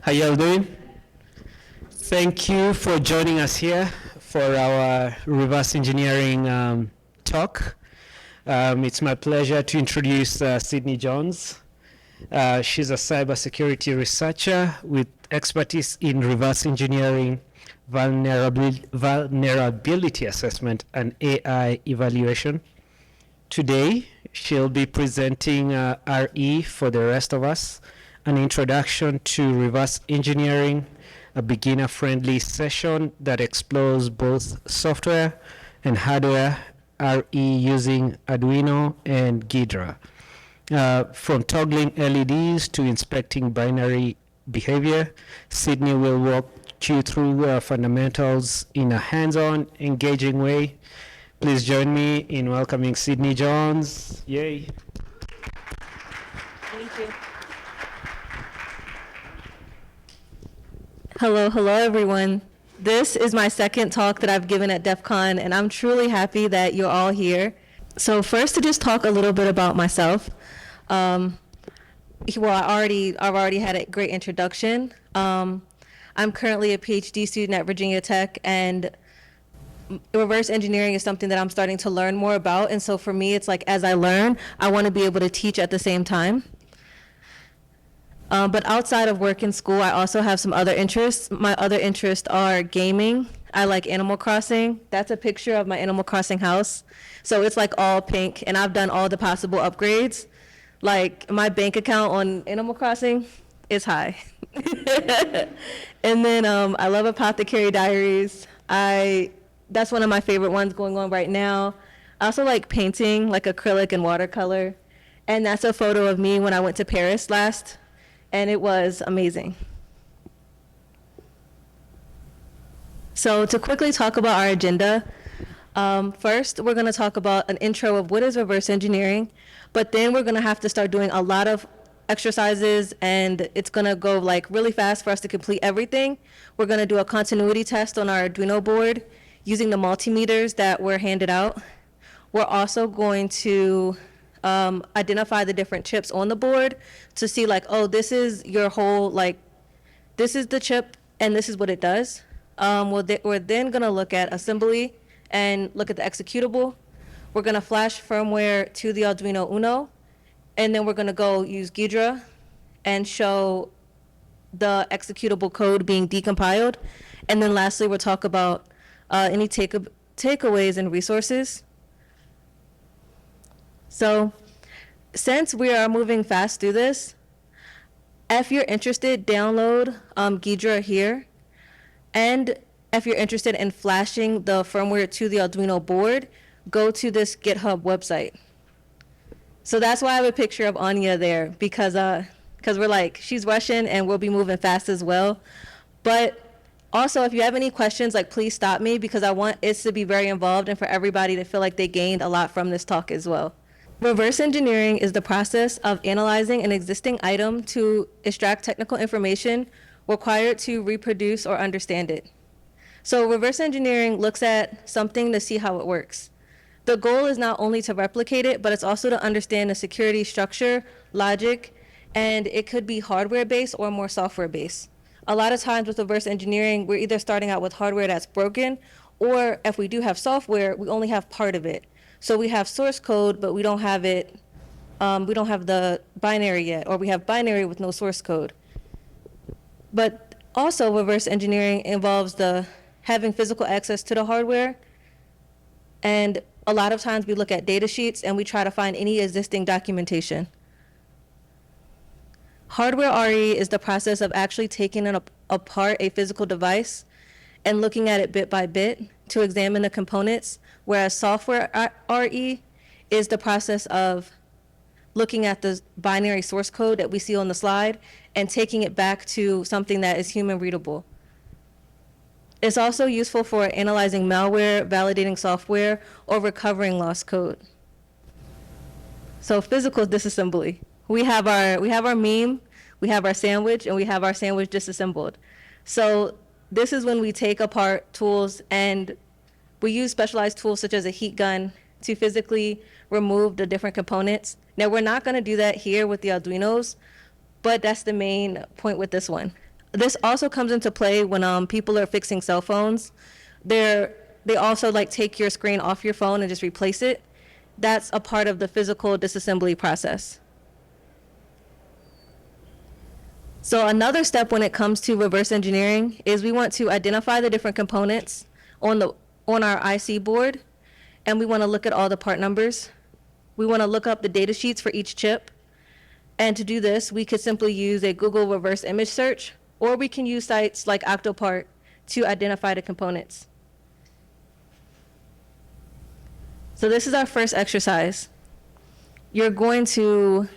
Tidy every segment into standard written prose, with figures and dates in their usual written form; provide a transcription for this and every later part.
How y'all doing? Thank you for joining us here for our reverse engineering talk. It's my pleasure to introduce Sydney Jones. She's a cybersecurity researcher with expertise in reverse engineering, vulnerability assessment, and AI evaluation. Today, she'll be presenting RE for the rest of us, an introduction to reverse engineering, a beginner-friendly session that explores both software and hardware RE using Arduino and Ghidra. From toggling LEDs to inspecting binary behavior, Sydney will walk you through fundamentals in a hands-on, engaging way. Please join me in welcoming Sydney Jones. Yay. Thank you. Hello, everyone. This is my second talk that I've given at DEF CON, and I'm truly happy that you're all here. So first, to just talk a little bit about myself. I've already had a great introduction. I'm currently a PhD student at Virginia Tech, and reverse engineering is something that I'm starting to learn more about. And so for me, it's like, as I learn, I want to be able to teach at the same time. But outside of work and school, I also have some other interests. My other interests are gaming. I like Animal Crossing. That's a picture of my Animal Crossing house. So it's like all pink, and I've done all the possible upgrades. Like, my bank account on Animal Crossing is high. And then I love Apothecary Diaries. That's one of my favorite ones going on right now. I also like painting, like acrylic and watercolor. And that's a photo of me when I went to Paris last, and it was amazing. So to quickly talk about our agenda, first we're going to talk about an intro of what is reverse engineering, but then we're going to have to start doing a lot of exercises, and it's going to go like really fast for us to complete everything. We're going to do a continuity test on our Arduino board using the multimeters that were handed out. We're also going to identify the different chips on the board to see like, oh, this is your whole, like, this is the chip and this is what it does. We're then gonna look at assembly and look at the executable. We're gonna flash firmware to the Arduino Uno, and then we're gonna go use Ghidra and show the executable code being decompiled. And then lastly, we'll talk about any takeaways and resources. So since we are moving fast through this, if you're interested, download Ghidra here. And if you're interested in flashing the firmware to the Arduino board, go to this GitHub website. So that's why I have a picture of Anya there, because we're like, she's Russian and we'll be moving fast as well. But also, if you have any questions, like, please stop me, because I want it to be very involved and for everybody to feel like they gained a lot from this talk as well. Reverse engineering is the process of analyzing an existing item to extract technical information required to reproduce or understand it. So reverse engineering looks at something to see how it works. The goal is not only to replicate it, but it's also to understand the security structure, logic, and it could be hardware-based or more software-based. A lot of times with reverse engineering, we're either starting out with hardware that's broken, or if we do have software, we only have part of it. So we have source code, but we don't have it, we don't have the binary yet, or we have binary with no source code. But also reverse engineering involves having physical access to the hardware. And a lot of times we look at data sheets and we try to find any existing documentation. Hardware RE is the process of actually taking apart a physical device and looking at it bit by bit to examine the components, whereas software RE is the process of looking at the binary source code that we see on the slide and taking it back to something that is human readable. It's also useful for analyzing malware, validating software, or recovering lost code. So physical disassembly. We have our meme, we have our sandwich, and we have our sandwich disassembled. So this is when we take apart tools, and we use specialized tools such as a heat gun to physically remove the different components. Now, we're not going to do that here with the Arduinos, but that's the main point with this one. This also comes into play when people are fixing cell phones. They also like take your screen off your phone and just replace it. That's a part of the physical disassembly process. So another step when it comes to reverse engineering is we want to identify the different components on our IC board, and we want to look at all the part numbers. We want to look up the data sheets for each chip. And to do this, we could simply use a Google reverse image search, or we can use sites like Octopart to identify the components. So this is our first exercise. You're going to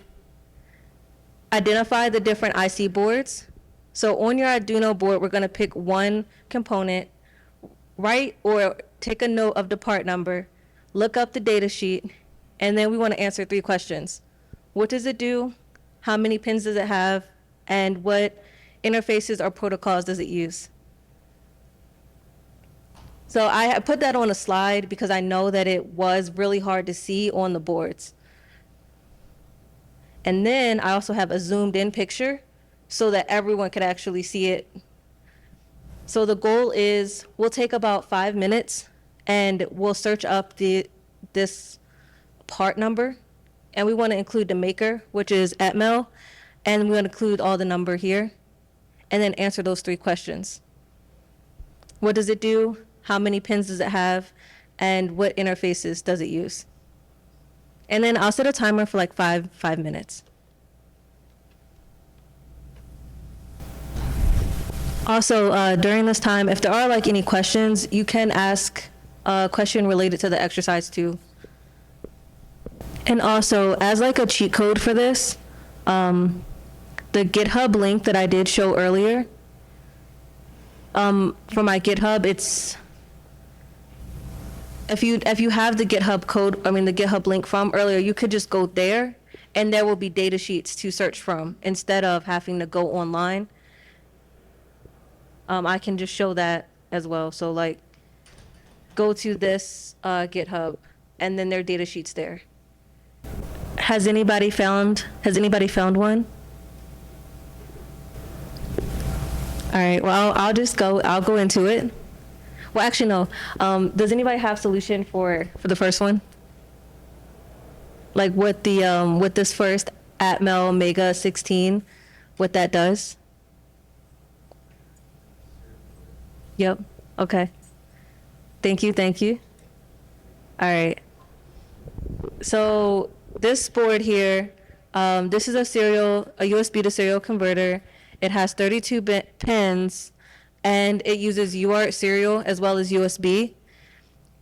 identify the different IC boards. So on your Arduino board, we're going to pick one component, write or take a note of the part number, look up the data sheet, and then we want to answer 3 questions. What does it do? How many pins does it have? And what interfaces or protocols does it use? So I put that on a slide because I know that it was really hard to see on the boards. And then I also have a zoomed in picture so that everyone could actually see it. So the goal is we'll take about 5 minutes and we'll search up this part number. And we want to include the maker, which is ATmega, and we want to include all the number here, and then answer those 3 questions. What does it do? How many pins does it have? And what interfaces does it use? And then I'll set a timer for like five minutes. Also, during this time, if there are like any questions, you can ask a question related to the exercise too. And also, as like a cheat code for this, the GitHub link that I did show earlier, for my GitHub, it's if you have the GitHub code, the GitHub link from earlier, you could just go there, and there will be data sheets to search from instead of having to go online. I can just show that as well. So like, go to this GitHub, and then there are data sheets there. Has anybody found one? All right, well, I'll go into it. Well, actually, no. Does anybody have a solution for the first one? Like with this first ATmega Mega 16, what that does? Yep, okay. Thank you. All right. So this board here, this is a USB to serial converter. It has 32 pins, and it uses UART serial as well as USB.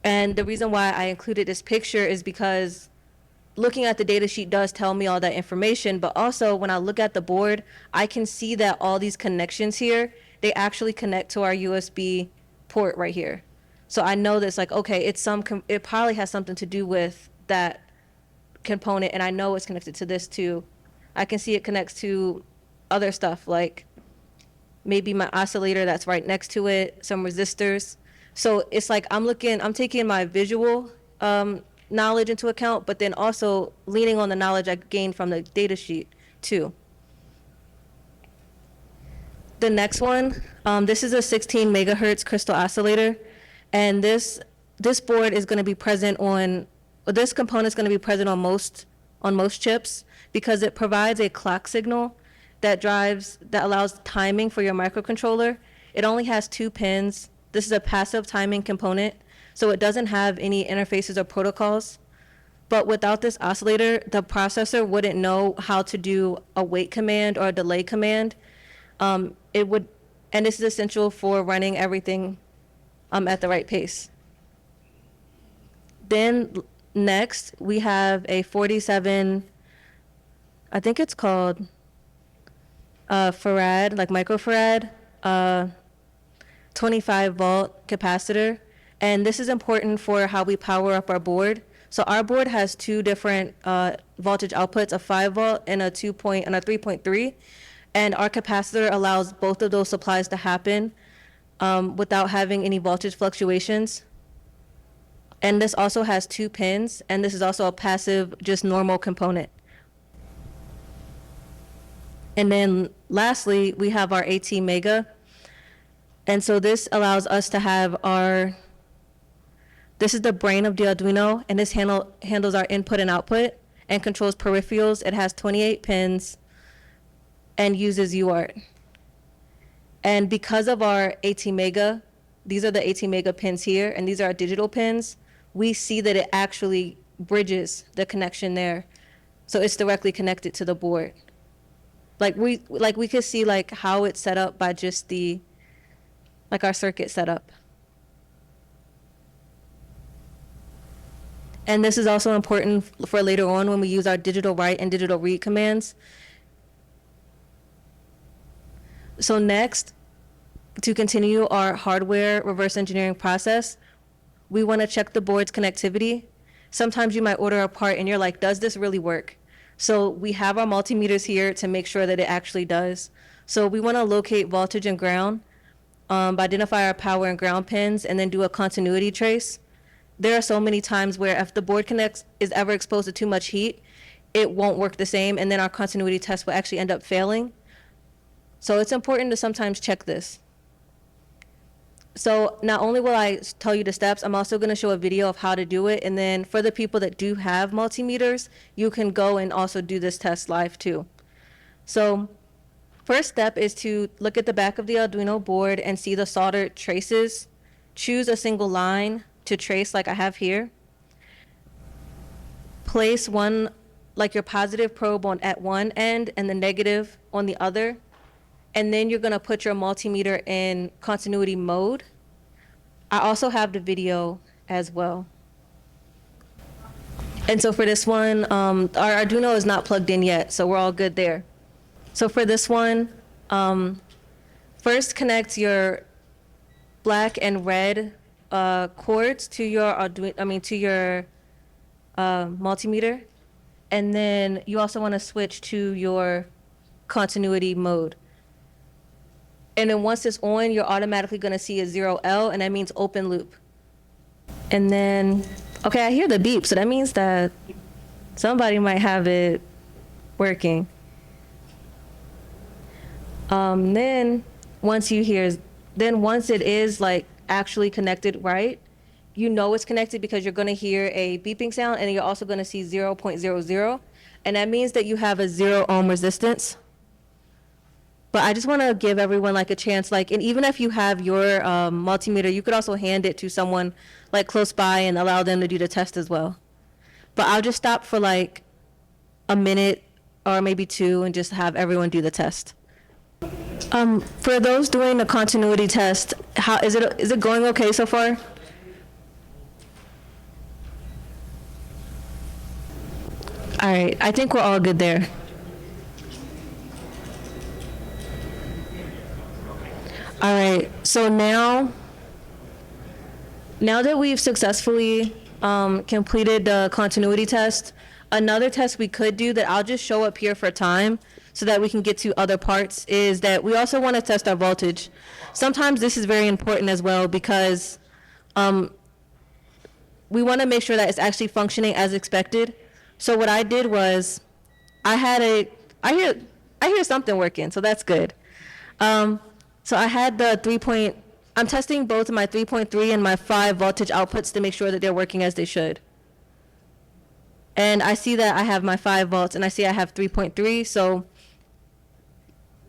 And the reason why I included this picture is because looking at the data sheet does tell me all that information, but also when I look at the board, I can see that all these connections here, they actually connect to our USB port right here. So I know that's like, okay, it probably has something to do with that component, and I know it's connected to this too. I can see it connects to other stuff, like maybe my oscillator that's right next to it, some resistors. So it's like I'm taking my visual knowledge into account, but then also leaning on the knowledge I gained from the data sheet too. The next one, this is a 16 megahertz crystal oscillator, and this board is going to be present on, this component is going to be present on most chips because it provides a clock signal that allows timing for your microcontroller. It only has 2 pins. This is a passive timing component, so it doesn't have any interfaces or protocols. But without this oscillator, the processor wouldn't know how to do a wait command or a delay command. And this is essential for running everything at the right pace. Then next, we have a 47, I think it's called farad, like microfarad, 25 volt capacitor. And this is important for how we power up our board. So our board has 2 different voltage outputs, a 5 volt and a 3.3. And our capacitor allows both of those supplies to happen without having any voltage fluctuations. And this also has 2 pins, and this is also a passive, just normal component. And then lastly, we have our ATmega. And so this allows us to have this is the brain of the Arduino, and this handles our input and output and controls peripherals. It has 28 pins and uses UART. And because of our ATmega, these are the ATmega pins here, and these are our digital pins, we see that it actually bridges the connection there. So it's directly connected to the board. Like we could see like how it's set up by just our circuit setup. And this is also important for later on when we use our digital write and digital read commands. So next, to continue our hardware reverse engineering process, we want to check the board's connectivity. Sometimes you might order a part and you're like, does this really work? So we have our multimeters here to make sure that it actually does. So we want to locate voltage and ground, identify our power and ground pins, and then do a continuity trace. There are so many times where if the board is ever exposed to too much heat, it won't work the same, and then our continuity test will actually end up failing. So it's important to sometimes check this. So not only will I tell you the steps, I'm also going to show a video of how to do it. And then for the people that do have multimeters, you can go and also do this test live too. So first step is to look at the back of the Arduino board and see the soldered traces. Choose a single line to trace like I have here. Place one, like your positive probe at one end and the negative on the other. And then you're going to put your multimeter in continuity mode. I also have the video as well. And so for this one, our Arduino is not plugged in yet, so we're all good there. So for this one, first connect your black and red cords to your multimeter, and then you also want to switch to your continuity mode. And then once it's on, you're automatically going to see a 0L, and that means open loop. And then, okay, I hear the beep, so that means that somebody might have it working. Then once it is like actually connected right, you know it's connected because you're going to hear a beeping sound, and you're also going to see 0.00, and that means that you have a 0 ohm resistance. But I just want to give everyone like a chance, and even if you have your multimeter, you could also hand it to someone like close by and allow them to do the test as well. But I'll just stop for like a minute or maybe two and just have everyone do the test. For those doing the continuity test, how is it going okay so far? All right, I think we're all good there. All right, so now that we've successfully completed the continuity test, another test we could do that I'll just show up here for time so that we can get to other parts is that we also want to test our voltage. Sometimes this is very important as well because we want to make sure that it's actually functioning as expected. So what I did was I hear something working, so that's good. So I had I'm testing both my 3.3 and my 5 voltage outputs to make sure that they're working as they should. And I see that I have my 5 volts and I see I have 3.3. So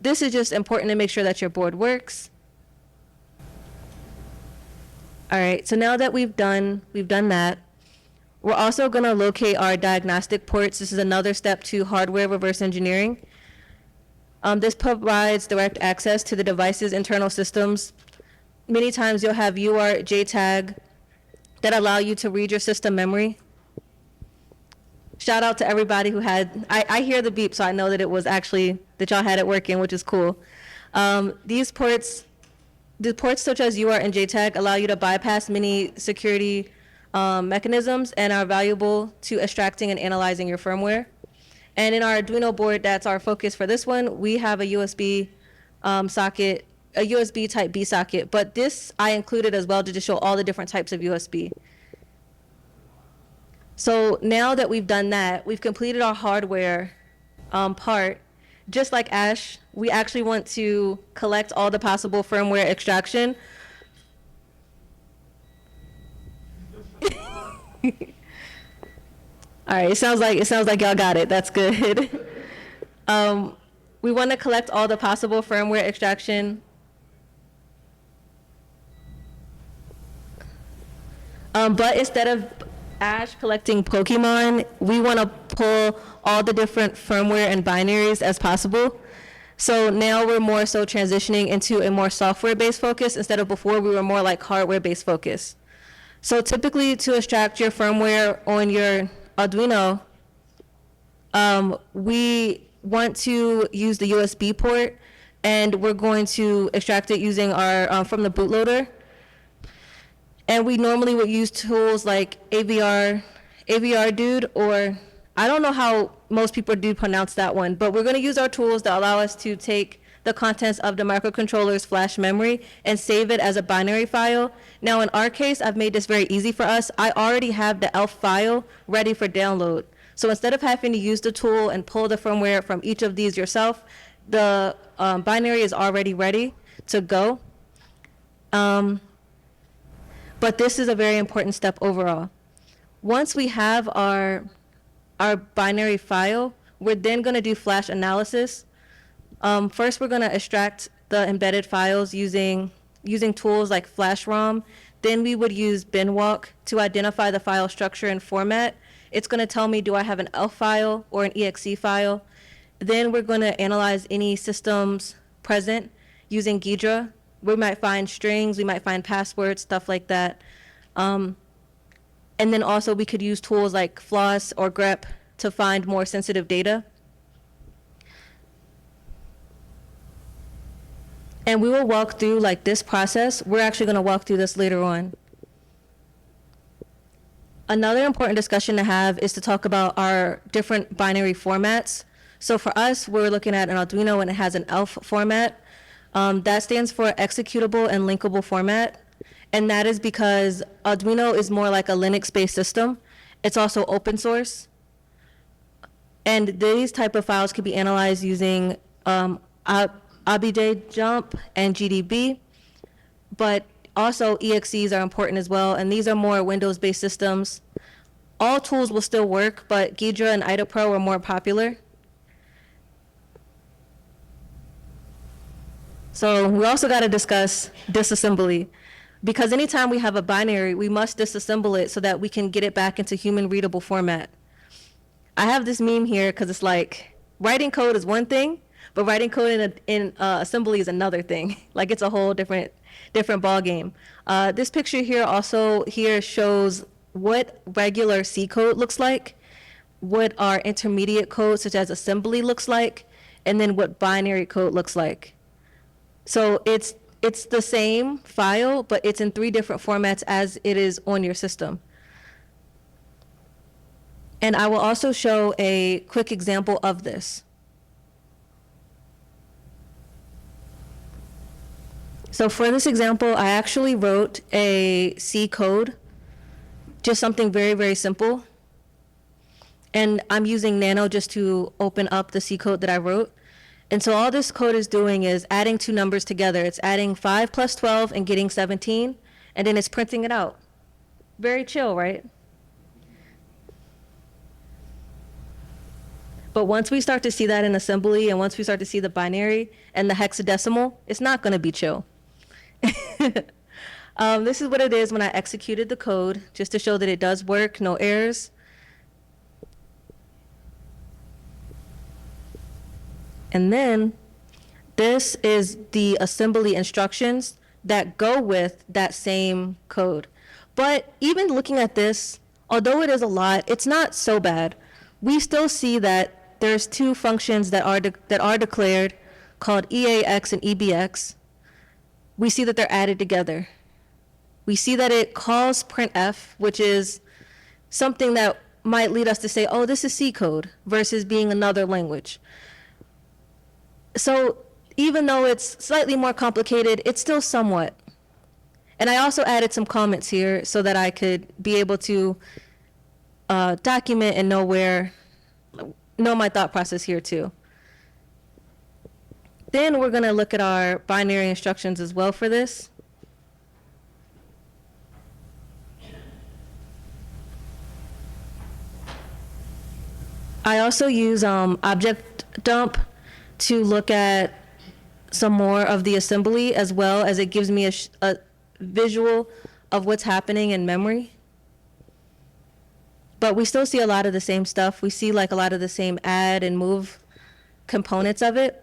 this is just important to make sure that your board works. All right, so now that we've done that, we're also going to locate our diagnostic ports. This is another step to hardware reverse engineering. This provides direct access to the device's internal systems. Many times you'll have UART, JTAG that allow you to read your system memory. Shout out to everybody who I hear the beep, so I know that it was actually, that y'all had it working, which is cool. The ports such as UART and JTAG allow you to bypass many security mechanisms and are valuable to extracting and analyzing your firmware. And in our Arduino board, that's our focus for this one, we have a USB socket, a USB type B socket, but this I included as well to just show all the different types of USB. So now that we've done that, we've completed our hardware part. just like Ash, we actually want to collect all the possible firmware extraction. All right, it sounds like y'all got it. That's good. We want to collect all the possible firmware extraction. But instead of Ash collecting Pokemon, we want to pull all the different firmware and binaries as possible. So now we're more so transitioning into a more software-based focus instead of before we were more like hardware-based focus. So typically to extract your firmware on your Arduino, we want to use the USB port, and we're going to extract it using our from the bootloader. And we normally would use tools like AVR Dude, or I don't know how most people do pronounce that one, but we're going to use our tools that allow us to take the contents of the microcontroller's flash memory and save it as a binary file. Now in our case, I've made this very easy for us. I already have the ELF file ready for download. So instead of having to use the tool and pull the firmware from each of these yourself, the binary is already ready to go. But this is a very important step overall. Once we have our binary file, we're then going to do flash analysis. First, we're going to extract the embedded files using tools like Flash ROM. Then we would use binwalk to identify the file structure and format. It's going to tell me, do I have an ELF file or an exe file? Then we're going to analyze any systems present using Ghidra. We might find strings, we might find passwords, stuff like that. And then also we could use tools like FLOSS or grep to find more sensitive data. And we will walk through like this process. We're actually going to walk through this later on. Another important discussion to have is to talk about our different binary formats. So for us, we're looking at an Arduino and it has an ELF format. That stands for executable and linkable format. And that is because Arduino is more like a Linux-based system. It's also open source. And these type of files can be analyzed using objdump and GDB. But also EXEs are important as well. And these are more Windows-based systems. All tools will still work, but Ghidra and IdaPro are more popular. So we also got to discuss disassembly, because anytime we have a binary, we must disassemble it so that we can get it back into human readable format. I have this meme here because it's like writing code is one thing, but writing code in assembly is another thing. Like it's a whole different ball game. This picture here also shows what regular C code looks like, what our intermediate code such as assembly looks like, and then what binary code looks like. So it's the same file, but it's in 3 different formats as it is on your system. And I will also show a quick example of this. So for this example, I actually wrote a C code, just something very, very simple. And I'm using Nano just to open up the C code that I wrote. And so all this code is doing is adding 2 numbers together. It's adding 5 plus 12 and getting 17, and then it's printing it out. Very chill, right? But once we start to see that in assembly, and once we start to see the binary and the hexadecimal, it's not going to be chill. This is what it is when I executed the code, just to show that it does work, no errors. And then this is the assembly instructions that go with that same code. But even looking at this, although it is a lot, it's not so bad. We still see that there's 2 functions that are declared called EAX and EBX. We see that they're added together. We see that it calls printf, which is something that might lead us to say, oh, this is C code versus being another language. So even though it's slightly more complicated, it's still somewhat. And I also added some comments here so that I could be able to document and know my thought process here too. Then we're going to look at our binary instructions as well for this. I also use object dump to look at some more of the assembly, as well as it gives me a visual of what's happening in memory. But we still see a lot of the same stuff. We see like a lot of the same add and move components of it.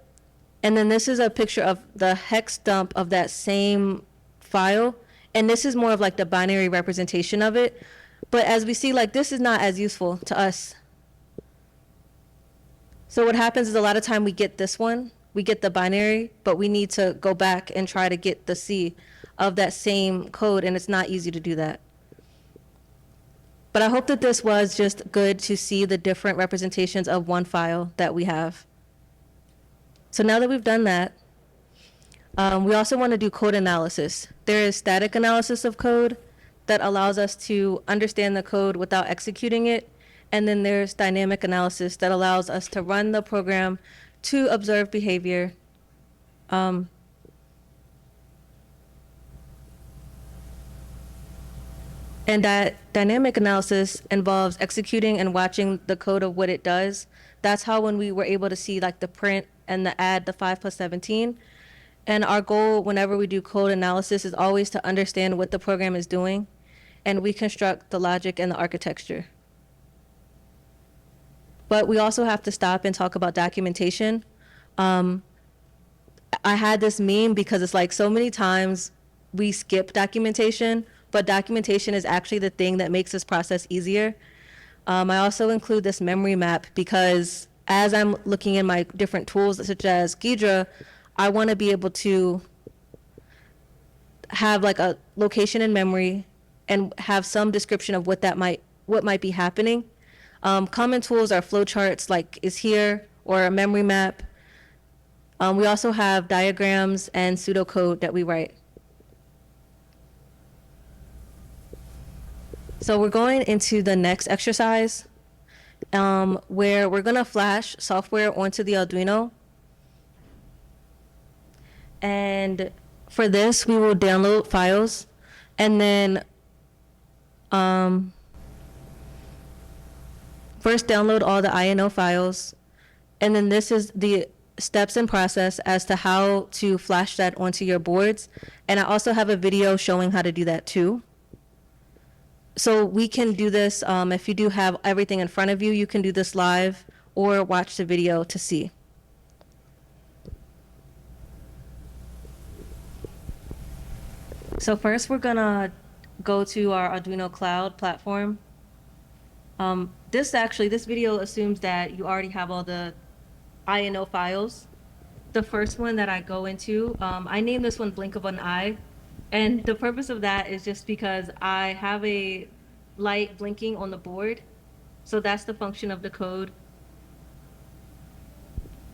And then this is a picture of the hex dump of that same file. And this is more of like the binary representation of it. But as we see, like this is not as useful to us. So what happens is a lot of time we get this one, we get the binary, but we need to go back and try to get the C of that same code, and it's not easy to do that. But I hope that this was just good to see the different representations of one file that we have. So now that we've done that, we also want to do code analysis. There is static analysis of code that allows us to understand the code without executing it. And then there's dynamic analysis that allows us to run the program to observe behavior. And that dynamic analysis involves executing and watching the code of what it does. That's how when we were able to see like the print and the add, the 5 plus 17. And our goal whenever we do code analysis is always to understand what the program is doing, and we construct the logic and the architecture. But we also have to stop and talk about documentation. I had this meme because it's like so many times we skip documentation, but documentation is actually the thing that makes this process easier. I also include this memory map because as I'm looking in my different tools, such as Ghidra, I want to be able to have like a location in memory and have some description of what might be happening. Common tools are flowcharts like is here, or a memory map. We also have diagrams and pseudocode that we write. So we're going into the next exercise where we're going to flash software onto the Arduino. And for this, we will download files and then first download all the INO files, and then this is the steps and process as to how to flash that onto your boards. And I also have a video showing how to do that too. So we can do this, if you do have everything in front of you, you can do this live or watch the video to see. So first we're gonna go to our Arduino Cloud platform. This video assumes that you already have all the INO files. The first one that I go into, I named this one Blink of an Eye. And the purpose of that is just because I have a light blinking on the board. So that's the function of the code.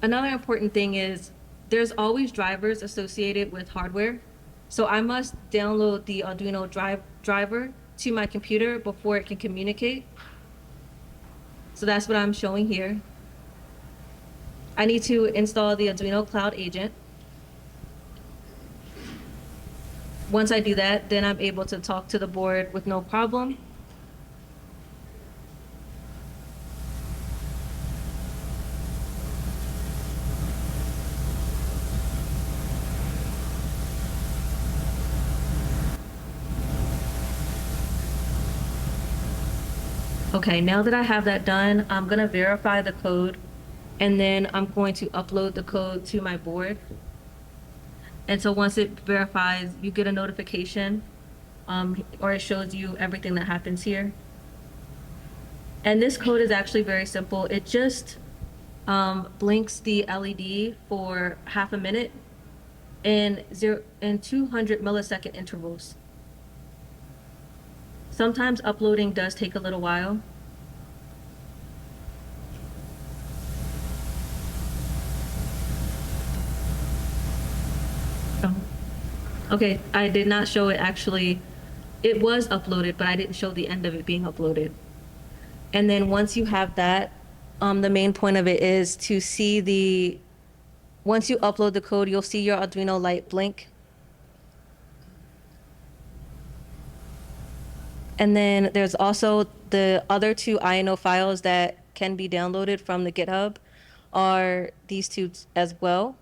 Another important thing is there's always drivers associated with hardware. So I must download the Arduino driver to my computer before it can communicate. So that's what I'm showing here. I need to install the Arduino Cloud Agent. Once I do that, then I'm able to talk to the board with no problem. Okay, now that I have that done, I'm gonna verify the code, and then I'm going to upload the code to my board. And so once it verifies, you get a notification, or it shows you everything that happens here. And this code is actually very simple. It just blinks the LED for half a minute in 200 millisecond intervals. Sometimes uploading does take a little while. Okay, I did not show it actually. It was uploaded, but I didn't show the end of it being uploaded. And then once you have that, the main point of it is to see the once you upload the code, you'll see your Arduino light blink. And then there's also the other two INO files that can be downloaded from the GitHub are these two as well.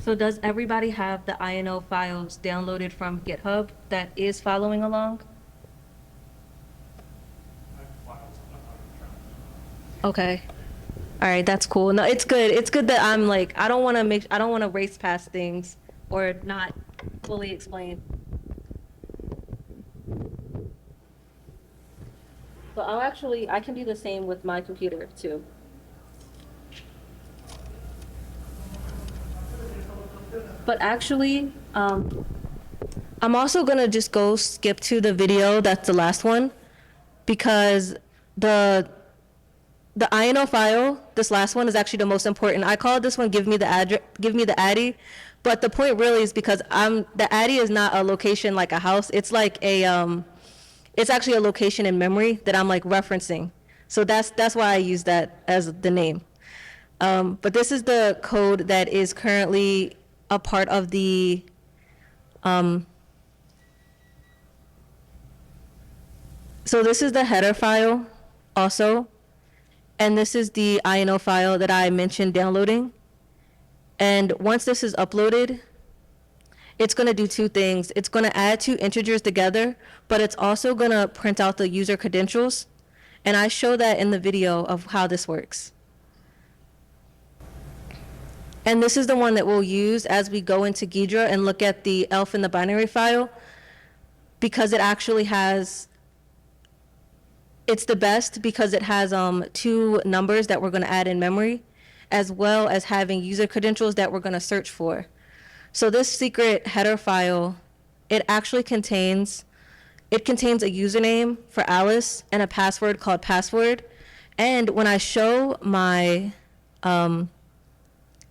So does everybody have the INO files downloaded from GitHub that is following along? Okay. All right, that's cool. No, it's good. It's good that I'm like, I don't want to race past things or not fully explain. So I can do the same with my computer too. But actually, I'm also gonna just go skip to the video, that's the last one, because the INO file, this last one is actually the most important. I call this one give me the ADDI, but the point really is because the ADDI is not a location like a house. It's like it's actually a location in memory that I'm like referencing. So that's why I use that as the name. But this is the code that is currently a part of the so this is the header file also. And this is the INO file that I mentioned downloading. And once this is uploaded, it's going to do two things. It's going to add two integers together, but it's also going to print out the user credentials. And I show that in the video of how this works. And this is the one that we'll use as we go into Ghidra and look at the ELF in the binary file, because it actually has, it's the best because it has two numbers that we're going to add in memory, as well as having user credentials that we're going to search for. So this secret header file, it actually contains a username for Alice and a password called password. And when I show my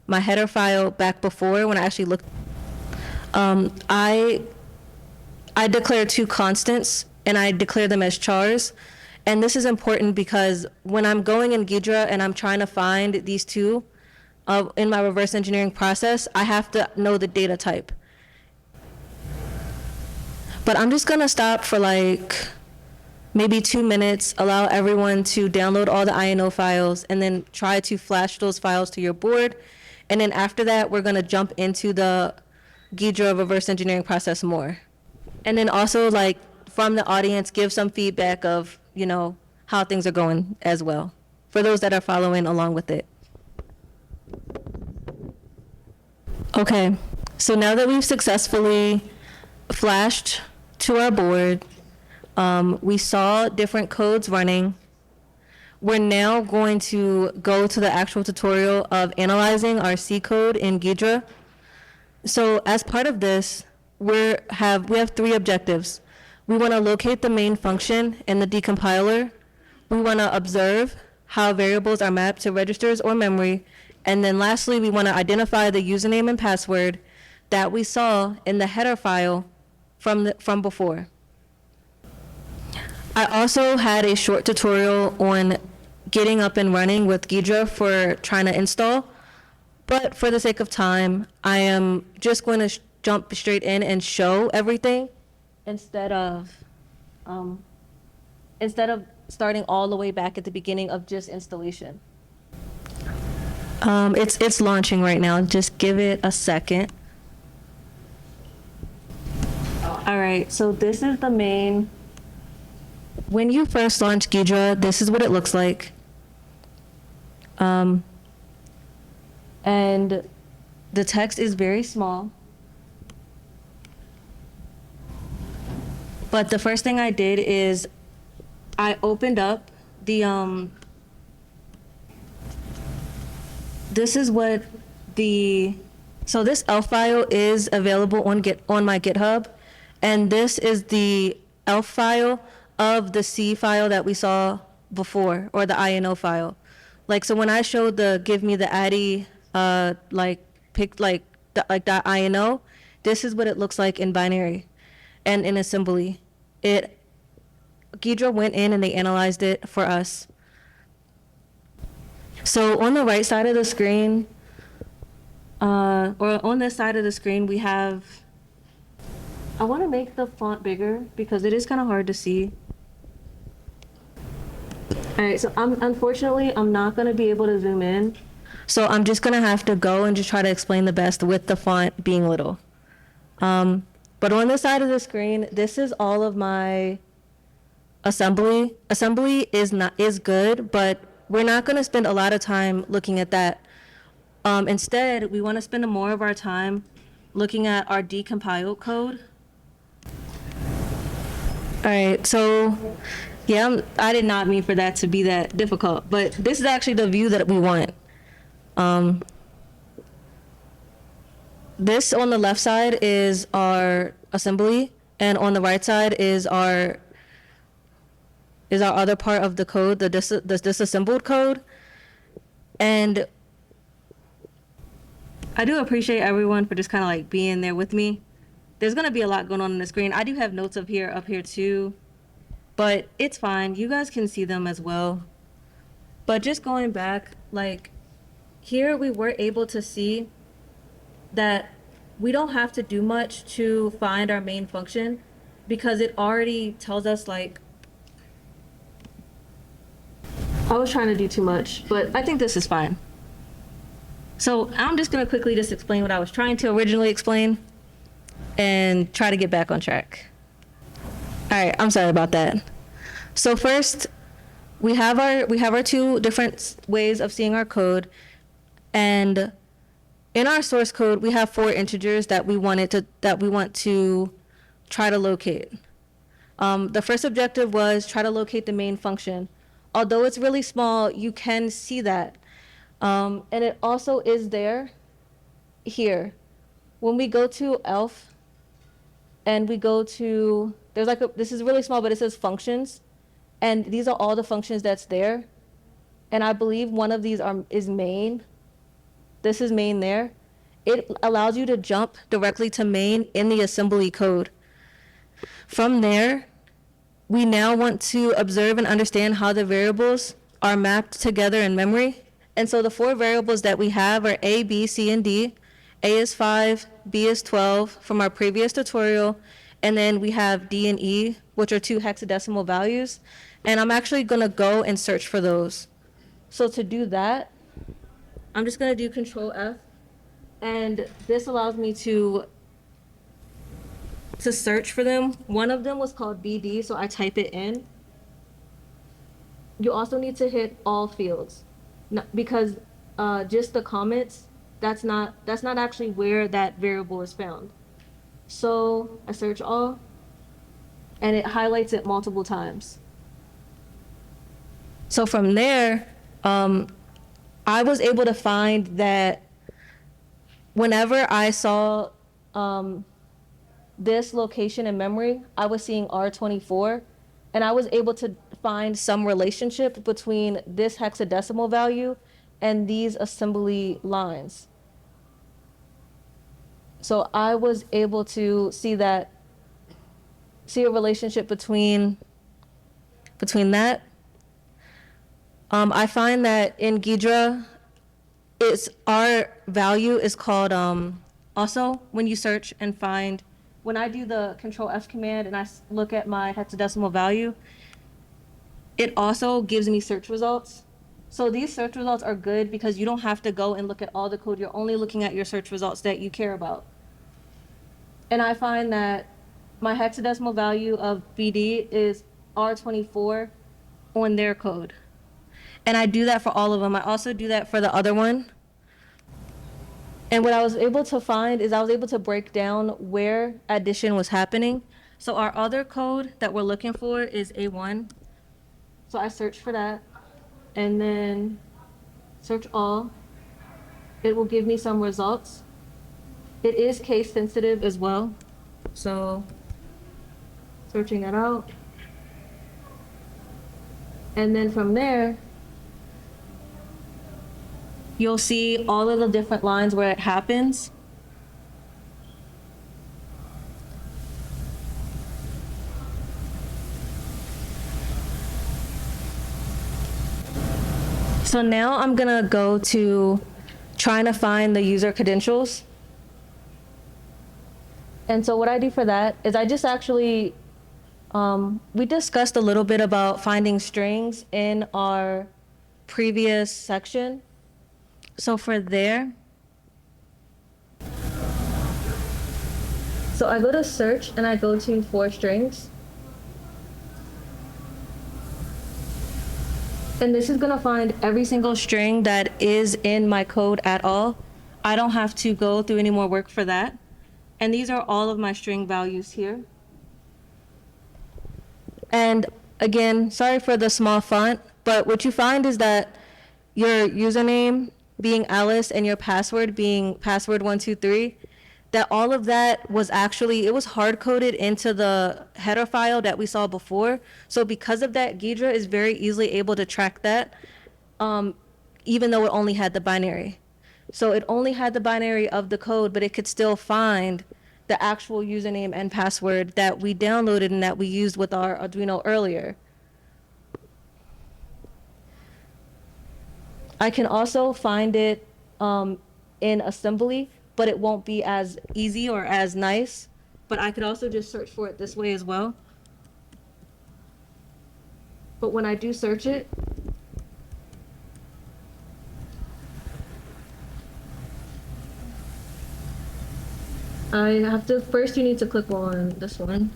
my header file back before, when I actually looked, I declare two constants and I declare them as chars. And this is important because when I'm going in Ghidra and I'm trying to find these two in my reverse engineering process, I have to know the data type. But I'm just gonna stop for like maybe 2 minutes, allow everyone to download all the INO files, and then try to flash those files to your board. And then after that, we're gonna jump into the Ghidra reverse engineering process more. And then also, like, from the audience, give some feedback of, you know, how things are going as well, for those that are following along with it. Okay, so now that we've successfully flashed to our board, we saw different codes running. We're now going to go to the actual tutorial of analyzing our C code in Ghidra. So as part of this, we have 3 objectives. We want to locate the main function in the decompiler. We want to observe how variables are mapped to registers or memory. And then lastly, we want to identify the username and password that we saw in the header file from before. I also had a short tutorial on getting up and running with Ghidra for trying to install. But for the sake of time, I am just going to jump straight in and show everything instead of starting all the way back at the beginning of just installation. It's launching right now. Just give it a second. All right, so this is the main. When you first launch Ghidra, this is what it looks like. And the text is very small. But the first thing I did is I opened up the, this is what so this ELF file is available on my GitHub. And this is the ELF file of the C file that we saw before, or the INO file. Like, so when I showed the give me the ADDI, .INO, this is what it looks like in binary and in assembly. Ghidra went in and they analyzed it for us. So on the right side of the screen, or on this side of the screen, we have, I want to make the font bigger because it is kind of hard to see. All right, so unfortunately, I'm not going to be able to zoom in. So I'm just going to have to go and just try to explain the best with the font being little. But on this side of the screen, this is all of my assembly. Assembly is good, but we're not going to spend a lot of time looking at that. Instead, we want to spend more of our time looking at our decompiled code. All right, so yeah, I did not mean for that to be that difficult, but this is actually the view that we want. This on the left side is our assembly, and on the right side is our other part of the code, the disassembled code. And I do appreciate everyone for just kind of like being there with me. There's gonna be a lot going on the screen. I do have notes up here too, but it's fine. You guys can see them as well. But just going back, like here we were able to see that we don't have to do much to find our main function because it already tells us like, I was trying to do too much, but I think this is fine. So I'm just gonna quickly just explain what I was trying to originally explain and try to get back on track. All right, I'm sorry about that. So first, we have our two different ways of seeing our code, and in our source code, we have 4 integers that we want to try to locate. The first objective was try to locate the main function. Although it's really small, you can see that. And it also is there here. When we go to ELF and we go to, this is really small, but it says functions. And these are all the functions that's there. And I believe one of these is main. This is main there. It allows you to jump directly to main in the assembly code. From there, we now want to observe and understand how the variables are mapped together in memory. And so the 4 variables that we have are A, B, C, and D. A is 5, B is 12 from our previous tutorial, and then we have D and E, which are 2 hexadecimal values. And I'm actually gonna go and search for those. So to do that, I'm just gonna do Control F, and this allows me to search for them. One of them was called BD, so I type it in. You also need to hit all fields, because just the comments, that's not actually where that variable is found. So I search all, and it highlights it multiple times. So from there, I was able to find that whenever I saw this location in memory, I was seeing R24, and I was able to find some relationship between this hexadecimal value and these assembly lines. So I was able to see a relationship between that. I find that in Ghidra, our value is called also when you search and find. When I do the Control F command and I look at my hexadecimal value, it also gives me search results. So these search results are good because you don't have to go and look at all the code. You're only looking at your search results that you care about. And I find that my hexadecimal value of BD is R24 on their code. And I do that for all of them. I also do that for the other one. And what I was able to find is I was able to break down where addition was happening. So our other code that we're looking for is A1. So I search for that and then search all. It will give me some results. It is case sensitive as well. So searching that out. And then from there, you'll see all of the different lines where it happens. So now I'm gonna go to trying to find the user credentials. And so what I do for that is I just actually, we discussed a little bit about finding strings in our previous section. So for there, so I go to search and I go to for strings. And this is gonna find every single string that is in my code at all. I don't have to go through any more work for that. And these are all of my string values here. And again, sorry for the small font, but what you find is that your username being Alice and your password being password123, that all of that was actually, it was hard coded into the header file that we saw before. So because of that, Ghidra is very easily able to track that, even though it only had the binary. So it only had the binary of the code, but it could still find the actual username and password that we downloaded and that we used with our Arduino earlier. I can also find it in assembly, but it won't be as easy or as nice. But I could also just search for it this way as well. But when I do search it, I have to, first you need to click on this one.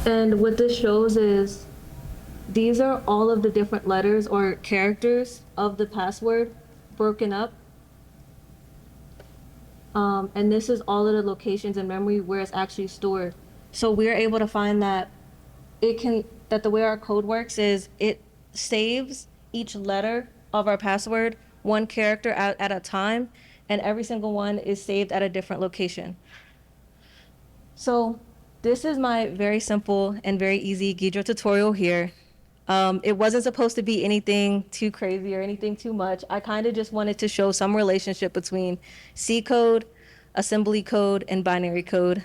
And what this shows is these are all of the different letters or characters of the password broken up. And this is all of the locations in memory where it's actually stored. So we're able to find that that the way our code works is it saves each letter of our password, one character at a time, and every single one is saved at a different location. So this is my very simple and very easy Ghidra tutorial here. It wasn't supposed to be anything too crazy or anything too much. I kind of just wanted to show some relationship between C code, assembly code, and binary code.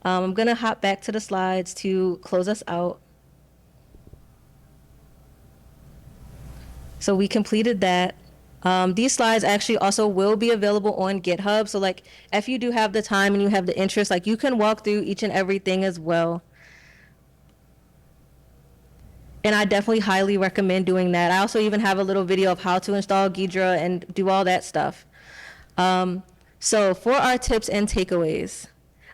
I'm gonna hop back to the slides to close us out. So we completed that. These slides actually also will be available on GitHub. So like if you do have the time and you have the interest, like you can walk through each and everything as well. And I definitely highly recommend doing that. I also even have a little video of how to install Ghidra and do all that stuff. So for our tips and takeaways,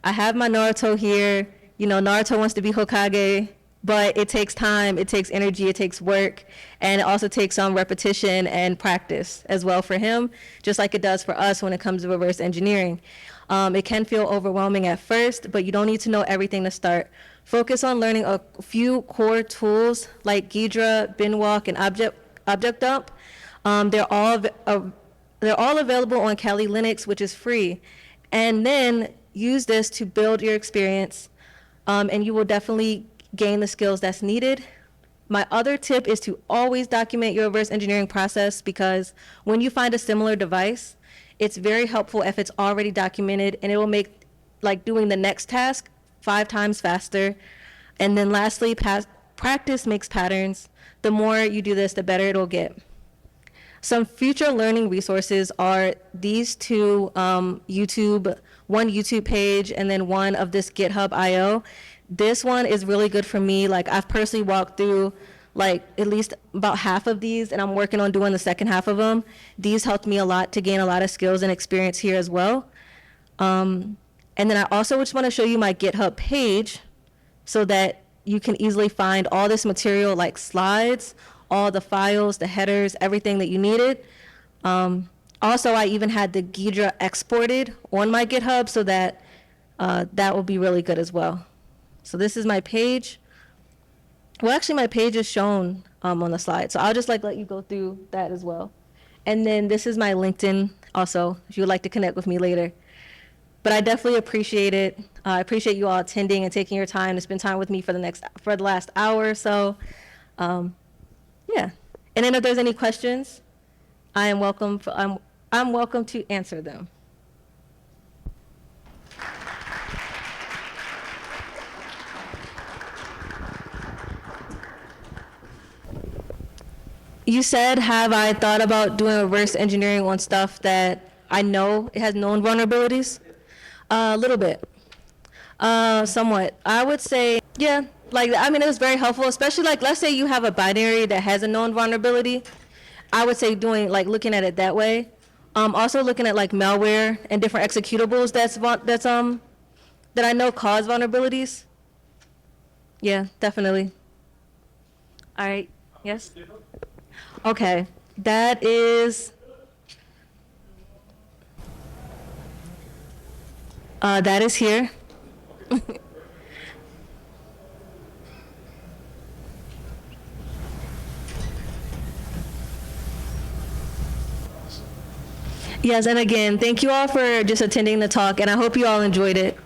I have my Naruto here. You know, Naruto wants to be Hokage, but it takes time, it takes energy, it takes work, and it also takes some repetition and practice as well for him, just like it does for us when it comes to reverse engineering. It can feel overwhelming at first, but you don't need to know everything to start. Focus on learning a few core tools like Ghidra, Binwalk, and Object Dump. They're all available on Kali Linux, which is free. And then use this to build your experience, and you will definitely gain the skills that's needed. My other tip is to always document your reverse engineering process, because when you find a similar device, it's very helpful if it's already documented, and it will make like doing the next task 5 times faster. And then lastly, practice makes patterns. The more you do this, the better it'll get. Some future learning resources are these two one YouTube page and then one of this GitHub IO. This one is really good for me. Like I've personally walked through like at least about half of these, and I'm working on doing the second half of them. These helped me a lot to gain a lot of skills and experience here as well. And then I also just want to show you my GitHub page so that you can easily find all this material like slides, all the files, the headers, everything that you needed. Also, I even had the Ghidra exported on my GitHub so that that will be really good as well. So this is my page. Well, actually, my page is shown on the slide, so I'll just like let you go through that as well. And then this is my LinkedIn also, if you would like to connect with me later. But I definitely appreciate it. I appreciate you all attending and taking your time to spend time with me for the last hour or so. Yeah. And then if there's any questions, I'm welcome to answer them. You said, have I thought about doing reverse engineering on stuff that I know it has known vulnerabilities? A little bit. Somewhat. I would say, yeah, like, I mean, it was very helpful, especially like, let's say you have a binary that has a known vulnerability. I would say doing, like, looking at it that way. Also looking at like malware and different executables that I know cause vulnerabilities. Yeah, definitely. All right, yes? Okay, that is here. Yes, and again, thank you all for just attending the talk, and I hope you all enjoyed it.